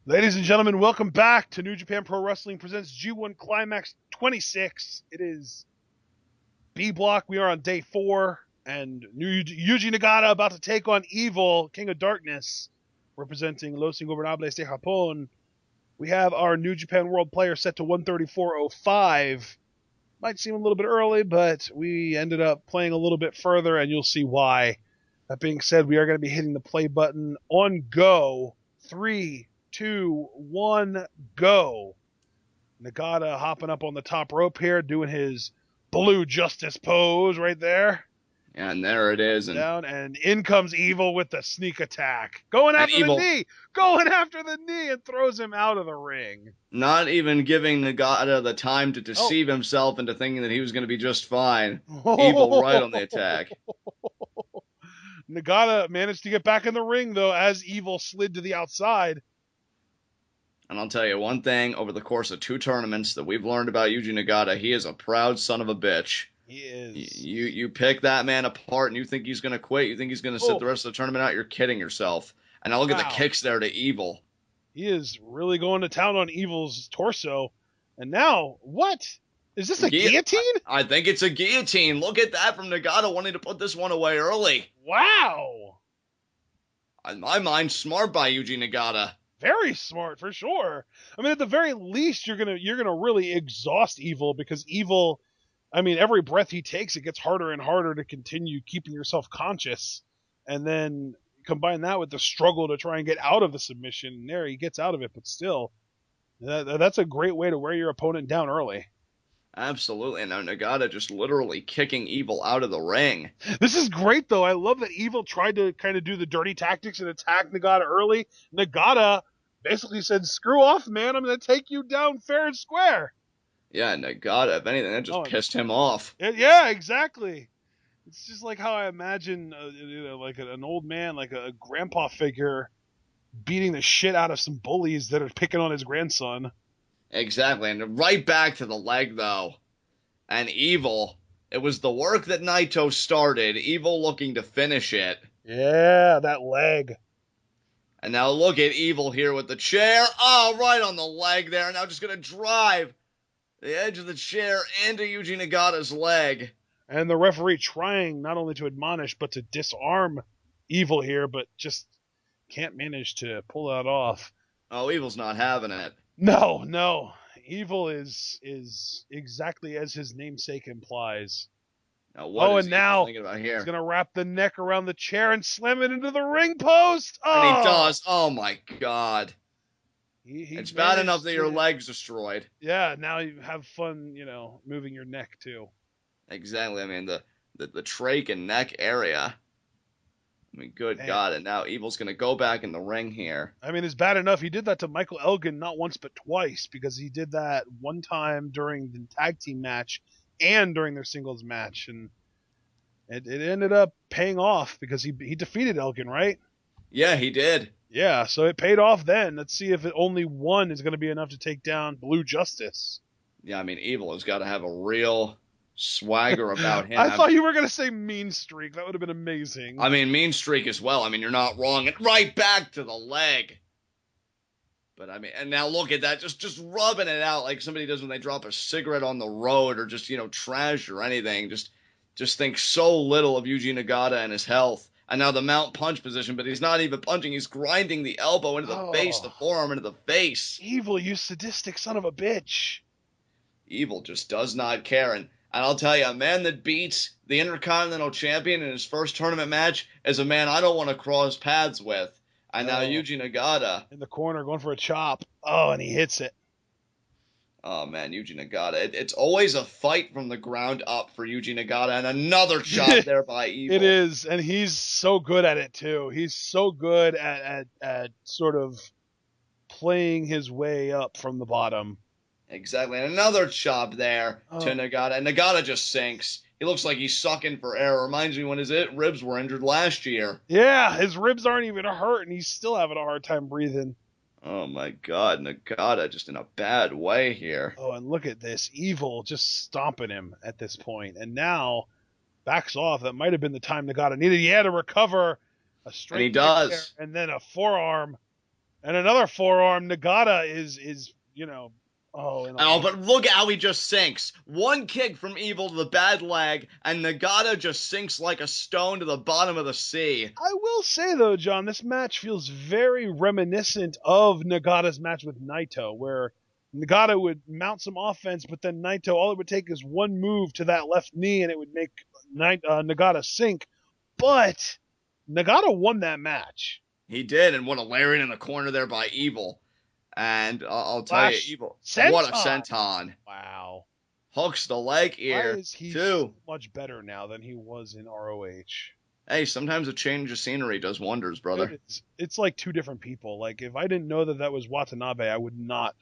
Ladies and gentlemen, welcome back to New Japan Pro Wrestling presents G1 Climax 26. It is B Block. We are on day 4, and Yuji Nagata about to take on Evil, King of Darkness, representing Los Ingobernables de Japón. We have our New Japan World player set to 134.05. Might seem a little bit early, but we ended up playing a little bit further, and you'll see why. That being said, we are going to be hitting the play button on go. 3, 2, 1, go. Nagata hopping up on the top rope here, doing his blue justice pose right there. And there it is. Down, and in comes Evil with the sneak attack. Going after the knee, and throws him out of the ring. Not even giving Nagata the time to deceive himself into thinking that he was going to be just fine. Evil right on the attack. Nagata managed to get back in the ring, though, as Evil slid to the outside. And I'll tell you one thing, over the course of 2 tournaments that we've learned about Yuji Nagata, he is a proud son of a bitch. He is. You pick that man apart and you think he's going to quit, you think he's going to sit the rest of the tournament out, you're kidding yourself. And now look at the kicks there to Evil. He is really going to town on Evil's torso. And now, what? Is this a guillotine? I think it's a guillotine. Look at that from Nagata wanting to put this one away early. Wow. In my mind, smart by Yuji Nagata. Very smart, for sure. I mean, at the very least, you're gonna really exhaust Evil, because Evil, I mean, every breath he takes, it gets harder and harder to continue keeping yourself conscious. And then combine that with the struggle to try and get out of the submission. And there he gets out of it, but still, that's a great way to wear your opponent down early. Absolutely. And now Nagata just literally kicking Evil out of the ring. This is great, though. I love that Evil tried to kind of do the dirty tactics and attack Nagata early. Nagata basically said, screw off, man. I'm going to take you down fair and square. Yeah, Nagata, if anything, that just pissed him off. Yeah, exactly. It's just like how I imagine, like an old man, like a grandpa figure, beating the shit out of some bullies that are picking on his grandson. Exactly, and right back to the leg, though. And Evil, it was the work that Naito started, Evil looking to finish it. Yeah, that leg. And now look at Evil here with the chair. Oh, right on the leg there. Now just going to drive the edge of the chair into Yuji Nagata's leg. And the referee trying not only to admonish, but to disarm Evil here, but just can't manage to pull that off. Oh, Evil's not having it. No. Evil is exactly as his namesake implies. Now what is and now thinking about here? He's going to wrap the neck around the chair and slam it into the ring post. Oh! And he does. Oh, my God. It's bad enough that your leg's destroyed. Yeah, now you have fun, moving your neck, too. Exactly. I mean, the trach and neck area. I mean, good God. And now Evil's going to go back in the ring here. I mean, it's bad enough. He did that to Michael Elgin not once but twice, because he did that one time during the tag team match and during their singles match. And it ended up paying off because he defeated Elgin, right? Yeah, he did. Yeah, so it paid off then. Let's see if only one is going to be enough to take down Blue Justice. Yeah, I mean, Evil has got to have a real swagger about him. I thought you were going to say Mean Streak. That would have been amazing. I mean, Mean Streak as well. I mean, you're not wrong. And right back to the leg. But, I mean, and now look at that. Just rubbing it out like somebody does when they drop a cigarette on the road or just, trash or anything. Just think so little of Yuji Nagata and his health. And now the mount punch position, but he's not even punching. He's grinding the elbow into the face, the forearm into the face. Evil, you sadistic son of a bitch. Evil just does not care. And I'll tell you, a man that beats the Intercontinental Champion in his first tournament match is a man I don't want to cross paths with. And now Yuji Nagata. In the corner, going for a chop. Oh, and he hits it. Oh, man, Yuji Nagata. It's always a fight from the ground up for Yuji Nagata, and another chop there by Evil. It is, and he's so good at it, too. He's so good at sort of playing his way up from the bottom. Exactly, and another chop there to Nagata, and Nagata just sinks. He looks like he's sucking for air. Reminds me when his ribs were injured last year. Yeah, his ribs aren't even hurt, and he's still having a hard time breathing. Oh, my God, Nagata just in a bad way here. Oh, and look at this. Evil just stomping him at this point. And now backs off. That might have been the time Nagata needed. He had to recover a straight and he does. and then a forearm. And another forearm. Nagata is in a Oh, but look at how he just sinks. One kick from Evil to the bad leg, and Nagata just sinks like a stone to the bottom of the sea. I will say though, John, this match feels very reminiscent of Nagata's match with Naito, where Nagata would mount some offense, but then Naito, all it would take is one move to that left knee, and it would make Nagata sink. But Nagata won that match. He did, and what a lariat in the corner there by Evil. And I'll tell you, Flash Evil, what a senton. senton. Wow. Hooks the leg Why here, is he so too. much better now than he was in ROH? Hey, sometimes a change of scenery does wonders, brother. It's like two different people. Like if I didn't know that was Watanabe, I would not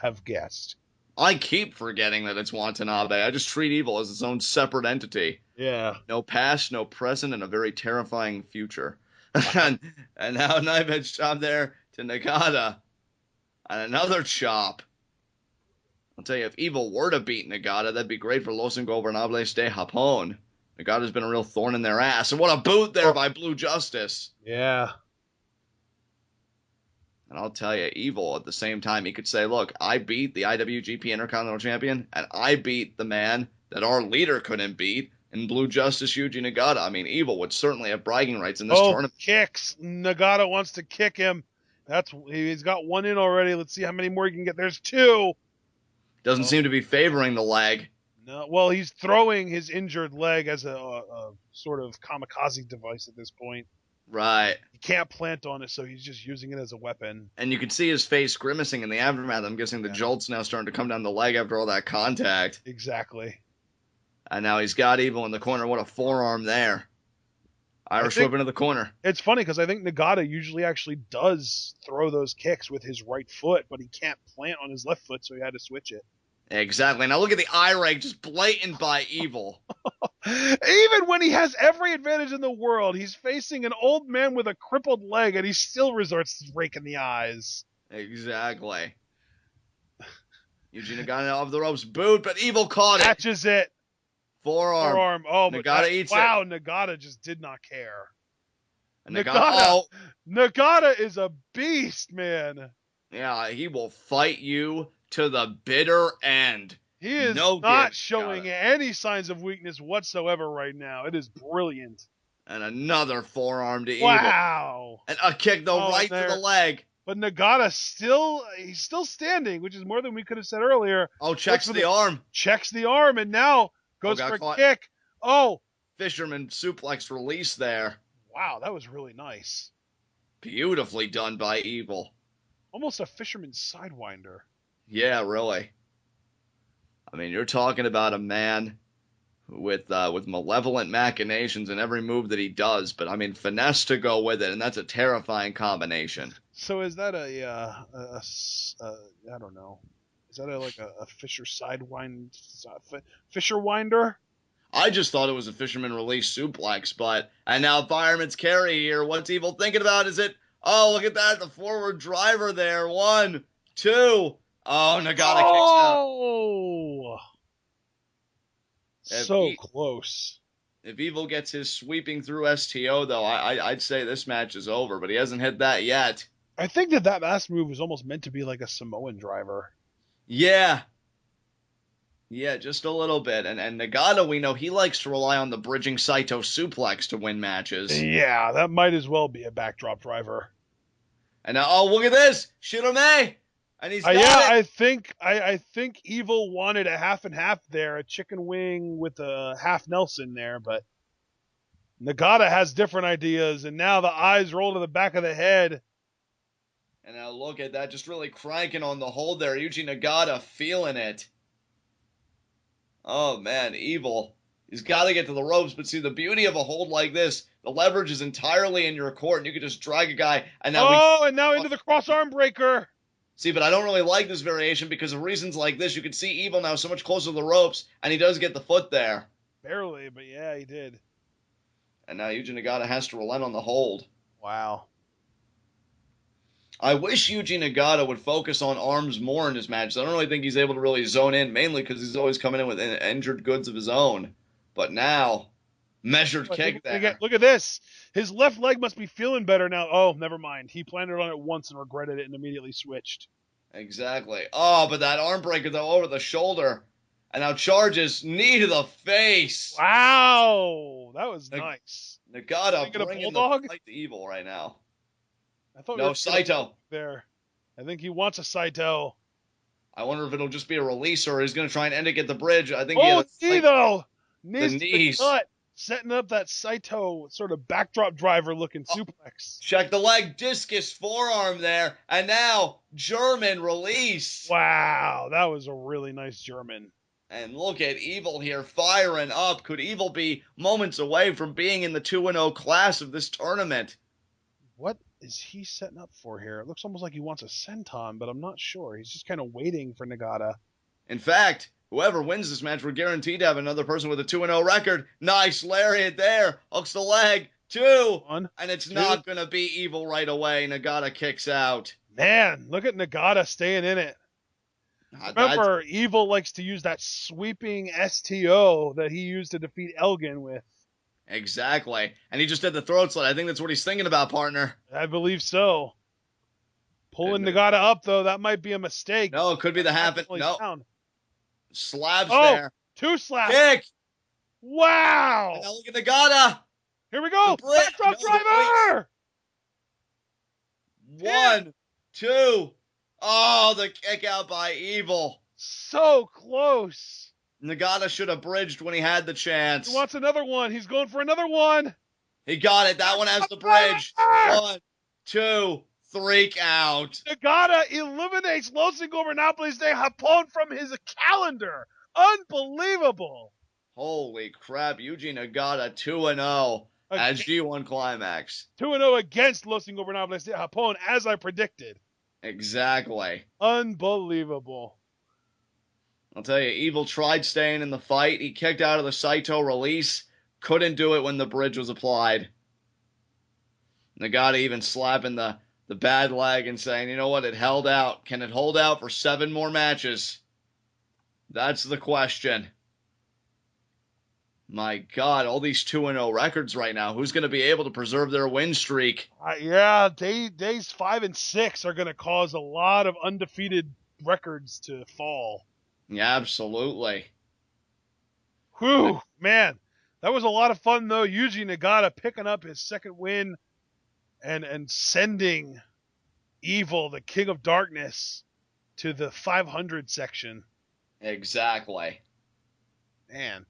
have guessed. I keep forgetting that it's Watanabe. I just treat Evil as its own separate entity. Yeah. No past, no present, and a very terrifying future. Wow. and now knife edge chop there to Nagata. And another chop. I'll tell you, if Evil were to beat Nagata, that'd be great for Los Ingobernables de Japón. Nagata's been a real thorn in their ass. And what a boot there by Blue Justice. Yeah. And I'll tell you, Evil, at the same time, he could say, look, I beat the IWGP Intercontinental Champion, and I beat the man that our leader couldn't beat in Blue Justice Yuji Nagata. I mean, Evil would certainly have bragging rights in this tournament. Kicks. Nagata wants to kick him. He's got one in already. Let's see how many more he can get. There's two. Doesn't seem to be favoring the leg. No, well, he's throwing his injured leg as a sort of kamikaze device at this point. Right. He can't plant on it, so he's just using it as a weapon. And you can see his face grimacing in the aftermath. I'm guessing the jolt's now starting to come down the leg after all that contact. Exactly. And now he's got Evil in the corner. What a forearm there. Irish whip into the corner. It's funny because I think Nagata usually actually does throw those kicks with his right foot, but he can't plant on his left foot, so he had to switch it. Exactly. Now look at the eye rake, just blatant by Evil. Even when he has every advantage in the world, he's facing an old man with a crippled leg, and he still resorts to raking the eyes. Exactly. Yuji Nagata off the ropes, boot, but Evil caught it. Catches it. Forearm. Oh, Nagata eats it. Wow, Nagata just did not care. And Nagata is a beast, man. Yeah, he will fight you to the bitter end. He is not showing any signs of weakness whatsoever right now. It is brilliant. And another forearm to Evil. Wow. And a kick, though, right to the leg. But Nagata he's still standing, which is more than we could have said earlier. Oh, checks the arm. Checks the arm, and now goes for a kick. Oh. Fisherman suplex release there. Wow, that was really nice. Beautifully done by Evil. Almost a fisherman sidewinder. Yeah, really. I mean, you're talking about a man with malevolent machinations in every move that he does, but I mean, finesse to go with it, and that's a terrifying combination. So is that I don't know. Is that a fisher fisher winder? I just thought it was a fisherman release suplex, and now fireman's carry here. What's Evil thinking about? Is it? Oh, look at that, the forward driver there. 1, 2. Oh, Nagata kicks out. Oh, so close. If Evil gets his sweeping through STO, though, I'd say this match is over, but he hasn't hit that yet. I think that last move was almost meant to be like a Samoan driver. Yeah. Yeah, just a little bit. And Nagata, we know he likes to rely on the bridging Saito suplex to win matches. Yeah, that might as well be a backdrop driver. And now, oh, look at this! Shirome! And he's got it. I think Evil wanted a half and half there, a chicken wing with a half Nelson there, but Nagata has different ideas, and now the eyes roll to the back of the head. And now look at that, just really cranking on the hold there. Yuji Nagata feeling it. Oh, man, Evil. He's got to get to the ropes, but see, the beauty of a hold like this, the leverage is entirely in your court, and you can just drag a guy. And now and now into the cross arm breaker. See, but I don't really like this variation because of reasons like this. You can see Evil now so much closer to the ropes, and he does get the foot there. Barely, but yeah, he did. And now Yuji Nagata has to relent on the hold. Wow. I wish Yuji Nagata would focus on arms more in his matches. I don't really think he's able to really zone in, mainly because he's always coming in with injured goods of his own. But now, Measured I think kick we're gonna get. there. Look at this. His left leg must be feeling better now. Oh, never mind. He planted on it once and regretted it and immediately switched. Exactly. Oh, but that arm breaker though over the shoulder. And now charges knee to the face. Wow, that was nice. Nagata Thinking a bringing the bulldog? fight to Evil right now. I thought we No, were gonna get a bulldog Saito. there. I think he wants a Saito. I wonder if it'll just be a release or he's going to try and end it at the bridge. I think he had Oh, a knee slight, though. the Knees to the knees. gut, setting up that Saito sort of backdrop driver looking Oh, suplex. check the leg, discus forearm there, and now German release. Wow, that was a really nice German. And look at Evil here firing up. Could Evil be moments away from being in the 2-0 class of this tournament? What is he setting up for here? It looks almost like he wants a senton, but I'm not sure. He's just kind of waiting for Nagata. In fact, whoever wins this match, we're guaranteed to have another person with a 2-0 record. Nice lariat there. Hooks the leg. 2. One, And it's 2. not going to be Evil right away. Nagata kicks out. Man, look at Nagata staying in it. Remember, Evil likes to use that sweeping STO that he used to defeat Elgin with. Exactly. And he just did the throat slit. I think that's what he's thinking about, partner. I believe so. Pulling Nagata up, though, that might be a mistake. No, it could be the happen. No. Down. Slabs Oh, there. 2 slaps. Kick. Wow. And now look at Nagata. Here we go. Backdrop driver. 1, 2. Oh, the kick out by Evil. So close. Nagata should have bridged when he had the chance. He wants another one. He's going for another one. He got it. That one has the bridge. 1, 2, 3 count. Nagata eliminates Los Ingobernables de Japón from his calendar. Unbelievable. Holy crap. Yuji Nagata 2-0 as G1 Climax. 2-0 against Los Ingobernables de Japón, as I predicted. Exactly. Unbelievable. I'll tell you, Evil tried staying in the fight. He kicked out of the Saito release. Couldn't do it when the bridge was applied. Nagata even slapping the bad leg and saying, you know what, it held out. Can it hold out for 7 more matches? That's the question. My God, all these 2-0 records right now. Who's going to be able to preserve their win streak? Yeah, days 5 and 6 are going to cause a lot of undefeated records to fall. Yeah, absolutely. Whew, man. That was a lot of fun, though. Yuji Nagata picking up his second win and sending Evil, the King of Darkness, to the 500 section. Exactly. Man.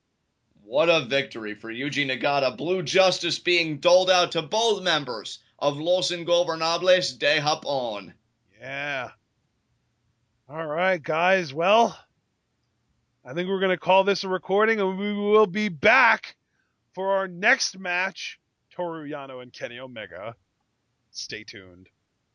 What a victory for Yuji Nagata. Blue Justice being doled out to both members of Los Ingobernables de Japón. Yeah. All right, guys. Well, I think we're going to call this a recording, and we will be back for our next match, Toru Yano and Kenny Omega. Stay tuned.